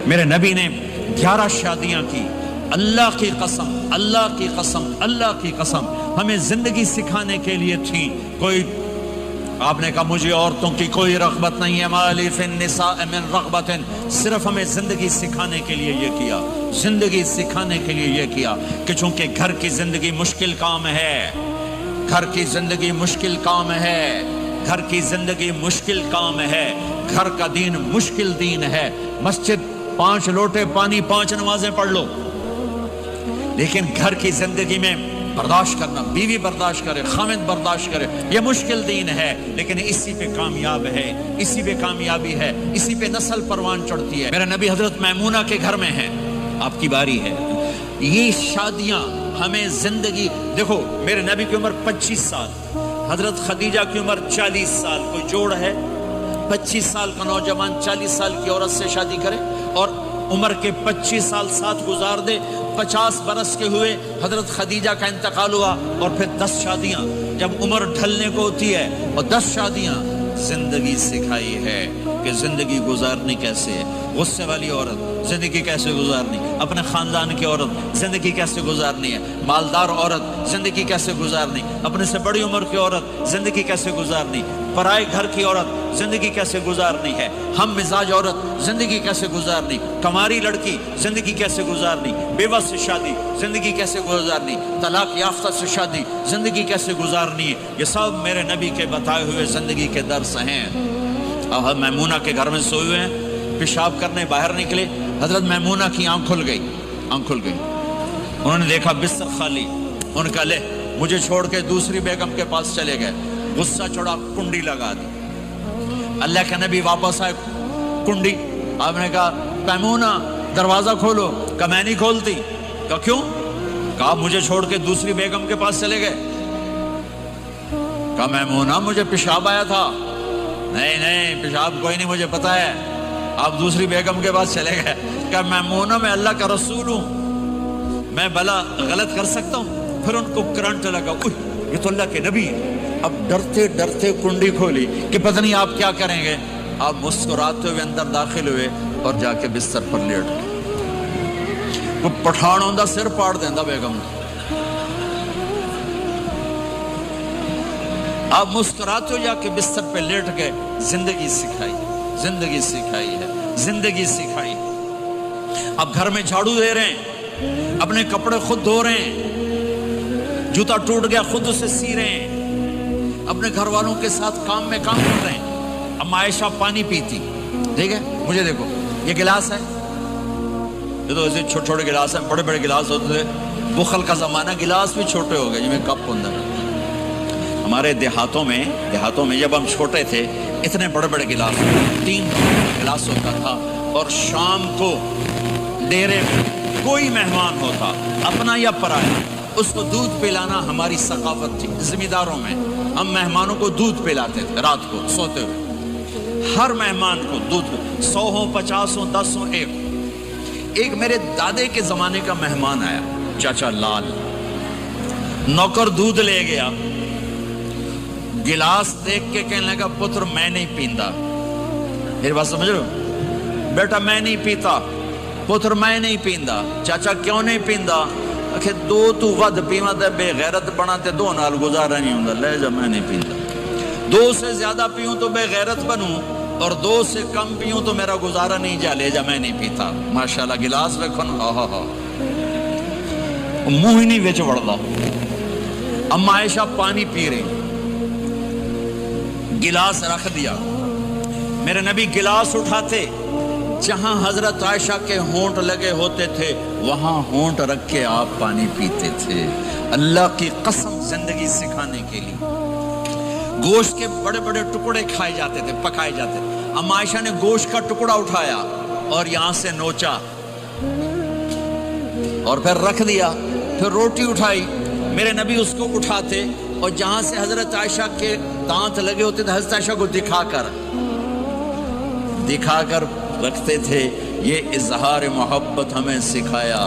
میرے نبی نے 11 شادیاں کی. اللہ کی قسم، اللہ کی قسم، اللہ کی قسم ہمیں زندگی سکھانے کے لیے تھی. کوئی آپ نے کہا مجھے عورتوں کی کوئی رغبت نہیں ہے، مالی فی النساء من رغبت، صرف ہمیں زندگی سکھانے کے لیے یہ کیا، زندگی سکھانے کے لیے یہ کیا کہ چونکہ گھر کی زندگی مشکل کام ہے، گھر کی زندگی مشکل کام ہے، گھر کی زندگی مشکل کام ہے، گھر کا دین مشکل دین ہے. مسجد 5 لوٹے پانی 5 نمازیں پڑھ لو، لیکن گھر کی زندگی میں برداشت کرنا، بیوی برداشت کرے، خامد برداشت کرے، یہ مشکل دین ہے، لیکن اسی پہ کامیاب ہے، اسی پہ کامیابی ہے، اسی پہ نسل پروان چڑھتی ہے. میرے نبی حضرت میمونہ کے گھر میں ہیں، آپ کی باری ہے. یہ شادیاں ہمیں زندگی، دیکھو میرے نبی کی عمر 25 سال، حضرت خدیجہ کی عمر 40 سال. کوئی جوڑ ہے 25 سال کا نوجوان 40 سال کی عورت سے شادی کرے اور عمر کے 25 سال ساتھ گزار دے. 50 برس کے ہوئے حضرت خدیجہ کا انتقال ہوا اور پھر 10 شادیاں جب عمر ڈھلنے کو ہوتی ہے، اور 10 شادیاں. زندگی سکھائی ہے کہ زندگی گزارنی کیسے ہے. غصے والی عورت زندگی کیسے گزارنی، اپنے خاندان کی عورت زندگی کیسے گزارنی ہے، مالدار عورت زندگی کیسے گزارنی، اپنے سے بڑی عمر کی عورت زندگی کیسے گزارنی، پرائے گھر کی عورت زندگی کیسے گزارنی ہے، ہم مزاج عورت زندگی کیسے گزارنی، کماری لڑکی زندگی کیسے گزارنی، بیوہ سے شادی زندگی کیسے گزارنی، طلاق یافتہ سے شادی زندگی کیسے گزارنی ہے. یہ سب میرے نبی کے بتائے ہوئے زندگی کے درس ہیں. اب میمونہ کے گھر میں سوئے ہوئے ہیں، پیشاب کرنے باہر نکلے. حضرت میمونہ کی آنکھ کھل گئی، آنکھ کھل گئی. انہوں نے دیکھا بستر خالی. انہوں نے کہا لے مجھے چھوڑ کے دوسری بیگم کے پاس چلے گئے. غصہ چڑھا، کنڈی لگا دی. اللہ کے نبی واپس آئے، کنڈی. آپ نے کہا میمونہ دروازہ کھولو. کہا میں نہیں کھولتی. کہا کیوں؟ کہا مجھے چھوڑ کے دوسری بیگم کے پاس چلے گئے. کہا میمونہ مجھے پیشاب آیا تھا. نہیں نہیں پیشاب کوئی نہیں، مجھے پتا ہے، آپ دوسری بیگم کے پاس چلے گئے. کہا میمونہ میں اللہ کا رسول ہوں، میں بھلا غلط کر سکتا ہوں؟ پھر ان کو کرنٹ لگا، یہ تو اللہ کے نبی ہے. اب ڈرتے ڈرتے کنڈی کھولی کہ پتہ نہیں آپ کیا کریں گے. آپ مسکراتے ہوئے اندر داخل ہوئے اور جا کے بستر پر لیٹ گئے. وہ پٹھان ہوندہ سر پاڑ دیندہ بیگم. آپ مسکراتے ہو جا کے بستر پہ لیٹ گئے. زندگی سکھائی، زندگی سکھائی ہے، زندگی سکھائی. اب گھر میں جھاڑو دے رہے ہیں، اپنے کپڑے خود دھو رہے ہیں، جوتا ٹوٹ گیا خود اسے سی رہے ہیں، اپنے گھر والوں کے ساتھ کام میں کام کر رہے ہیں. اب عائشہ پانی پیتی، ٹھیک ہے مجھے دیکھو یہ گلاس ہے، یہ تو ایسے چھوٹے چھوٹے گلاس ہیں، بڑے بڑے گلاس ہوتے تھے. بخل کا زمانہ، گلاس بھی چھوٹے ہو گئے جی میں کپ ہوندہ. ہمارے دیہاتوں میں جب ہم چھوٹے تھے اتنے بڑے بڑے گلاس، 3 گلاس ہوتا تھا. اور شام کو ڈیرے میں کوئی مہمان ہوتا اپنا یا پرایا، اس کو دودھ پلانا ہماری ثقافت تھی. ذمہ داروں میں ہم مہمانوں کو دودھ پلاتے تھے رات کو سوتے ہوئے. ہر مہمان کو دودھ، 100 ہوں 50 ہوں 10 ہوں 1. ایک میرے دادے کے زمانے کا مہمان آیا، چاچا لال. نوکر دودھ لے گیا، گلاس دیکھ کے کہنے لگا پتر میں نہیں پیندا. میری بات سمجھ رہے ہو؟ بیٹا میں نہیں پیتا. پتر میں نہیں پیندا. چاچا کیوں نہیں پیندا؟ کہ 2 تو ود پیواں تے بے غیرت بنا تے 2 نال گزارا نہیں ہوندا. لے جا میں نہیں پیندا. 2 سے زیادہ پیوں تو بے غیرت بنوں اور 2 سے کم پیوں تو میرا گزارا نہیں. جا لے جا میں نہیں پیتا. ماشاءاللہ گلاس ویکھو نا، منہ ہی نہیں وچ وڑدا. اما عائشہ پانی پی رہی، گلاس رکھ دیا. میرے نبی گلاس اٹھاتے، جہاں حضرت عائشہ کے ہونٹ لگے ہوتے تھے وہاں ہونٹ رکھ کے آپ پانی پیتے تھے. اللہ کی قسم زندگی سکھانے کے لیے. گوشت کے بڑے بڑے ٹکڑے کھائے جاتے تھے، پکائے جاتے تھے. اما عائشہ نے گوشت کا ٹکڑا اٹھایا اور یہاں سے نوچا اور پھر رکھ دیا. پھر روٹی اٹھائی، میرے نبی اس کو اٹھاتے اور جہاں سے حضرت عائشہ کے دانت لگے ہوتے تھے حضرت عائشہ کو دکھا کر رکھتے تھے. یہ اظہار محبت ہمیں سکھایا.